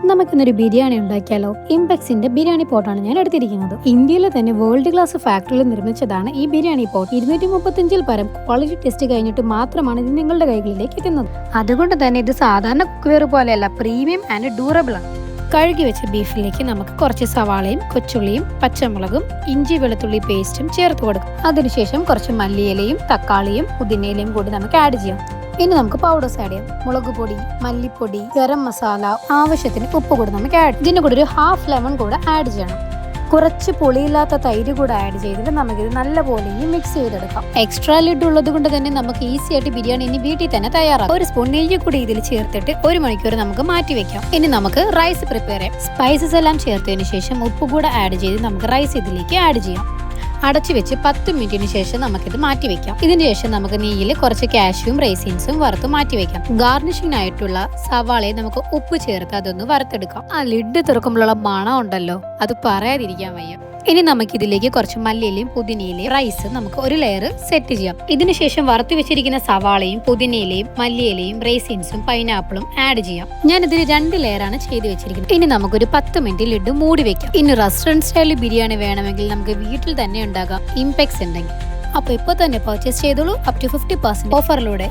നമുക്കിന്നൊരു ബിരിയാണി ഉണ്ടാക്കിയാലോ? ഇംപെക്സിന്റെ ബിരിയാണി പോട്ടാണ് ഞാൻ എടുത്തിരിക്കുന്നത്. ഇന്ത്യയിലെ തന്നെ വേൾഡ് ക്ലാസ് ഫാക്ടറിയിൽ നിർമ്മിച്ചതാണ് ഈ ബിരിയാണി പോട്ട്. 235 പരം ക്വാളിറ്റി ടെസ്റ്റ് കഴിഞ്ഞിട്ട് മാത്രമാണ് ഇത് നിങ്ങളുടെ കൈകളിലേക്ക് എത്തുന്നത്. അതുകൊണ്ട് തന്നെ ഇത് സാധാരണ കുക്ക്വെയർ പോലെയല്ല, പ്രീമിയം ആൻഡ് ഡ്യൂറബിൾ ആണ്. കഴുകി വെച്ച ബീഫിലേക്ക് നമുക്ക് കുറച്ച് സവാളയും കൊച്ചുള്ളിയും പച്ചമുളകും ഇഞ്ചി വെളുത്തുള്ളി പേസ്റ്റും ചേർത്ത് കൊടുക്കും. അതിനുശേഷം കുറച്ച് മല്ലിയിലയും തക്കാളിയും പുതിനയിലയും കൂടി നമുക്ക് ആഡ് ചെയ്യാം. ഇനി നമുക്ക് പൗഡേഴ്സ് ആഡ് ചെയ്യാം. മുളക് പൊടി, മല്ലിപ്പൊടി, ഗരം മസാല, ആവശ്യത്തിന് ഉപ്പ് കൂടി നമുക്ക് ആഡ്. ഇതിന് കൂടി ഒരു ഹാഫ് ലെമൺ കൂടെ ആഡ് ചെയ്യണം. കുറച്ച് പുളിയില്ലാത്ത തൈര് കൂടെ ആഡ് ചെയ്തിട്ട് നമുക്കിത് നല്ലപോലെ മിക്സ് ചെയ്തെടുക്കാം. എക്സ്ട്രാ ലിഡ് ഉള്ളത് കൊണ്ട് തന്നെ നമുക്ക് ഈസി ആയിട്ട് ബിരിയാണി ഇനി വീട്ടിൽ തന്നെ തയ്യാറാക്കാം. ഒരു സ്പൂൺ നെയ്യ് കൂടി ഇതിൽ ചേർത്തിട്ട് 1 മണിക്കൂർ നമുക്ക് മാറ്റി വെക്കാം. ഇനി നമുക്ക് റൈസ് പ്രിപ്പയർ ചെയ്യാം. സ്പൈസസ് എല്ലാം ചേർത്തതിന് ശേഷം ഉപ്പ് കൂടെ ആഡ് ചെയ്ത് നമുക്ക് റൈസ് ഇതിലേക്ക് ആഡ് ചെയ്യാം. അടച്ചു വെച്ച് 10 മിനിറ്റിന് ശേഷം നമുക്കിത് മാറ്റി വെക്കാം. ഇതിന് ശേഷം നമുക്ക് നെയ്യിൽ കുറച്ച് കാഷ്യൂം റൈസിൻസും വറുത്ത് മാറ്റി വെക്കാം. ഗാർണിഷിങ്ങിനായിട്ടുള്ള സവാളയെ നമുക്ക് ഉപ്പ് ചേർത്ത് അതൊന്ന് വറുത്തെടുക്കാം. ആ ലിഡ് തുറക്കുമ്പോഴുള്ള മണം ഉണ്ടല്ലോ, അത് പറയാതിരിക്കാൻ വയ്യ. ഇനി നമുക്ക് ഇതിലേക്ക് കുറച്ച് മല്ലിയിലയും പുതിനയിലയും റൈസ് നമുക്ക് ഒരു ലെയർ സെറ്റ് ചെയ്യാം. ഇതിനുശേഷം വറുത്ത് വെച്ചിരിക്കുന്ന സവാളയും പുതിനയിലയും മല്ലിയിലയും റൈസിൻസും പൈനാപ്പിളും ആഡ് ചെയ്യാം. ഞാൻ ഇതിൽ 2 ലെയറാണ് ചെയ്ത് വെച്ചിരിക്കുന്നത്. ഇനി നമുക്കൊരു 10 മിനിറ്റ് ലിഡ് മൂടി വെക്കാം. ഇനി റെസ്റ്റോറന്റ് സ്റ്റൈലിൽ ബിരിയാണി വേണമെങ്കിൽ നമുക്ക് വീട്ടിൽ തന്നെ ഉണ്ടാകാം, ഇംപെക്സ് ഉണ്ടെങ്കിൽ. അപ്പോൾ ഇപ്പോൾ തന്നെ പർച്ചേസ് ചെയ്തോളൂ, അപ് ടു 50% ഓഫറിലൂടെ.